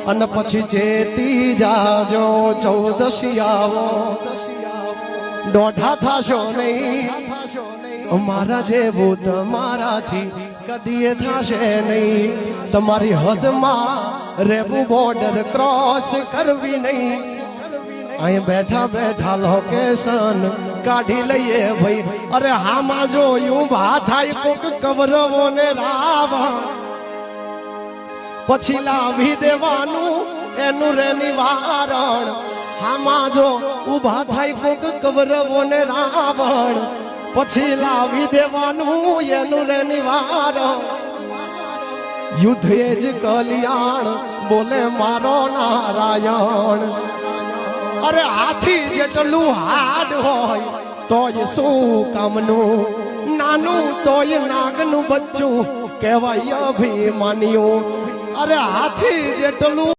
અને પછી ચેતી જાજો ચૌદશી આવો દોઢા થાશો નહીં મારા જેવું તમારાથી કદીએ થશે નહીં તમારી હદમાં રહેવું બોર્ડર ક્રોસ કરવી નહીં અહીં બેઠા બેઠા લોકેશન કાઢી લઈએ ભાઈ અરે હામાં જોયું ભા થાય કોક કવરવો ને રાવણ પછી લાવી દેવાનું એનું રે નિવારણ હામાં જો ઉભા થાય કોક કવરવો ને રાવણ પછી લાવી દેવાનું એનું રે નિવારણ યુદ્ધ એ જ કલ્યાણ બોલે મારો નારાયણ અરે હાથી જેટલું હાડ હોય તોય શું કામનું નાનું તોય નાગનું બચ્ચું કહેવાય અભિમાન્યું અરે હાથી જેટલું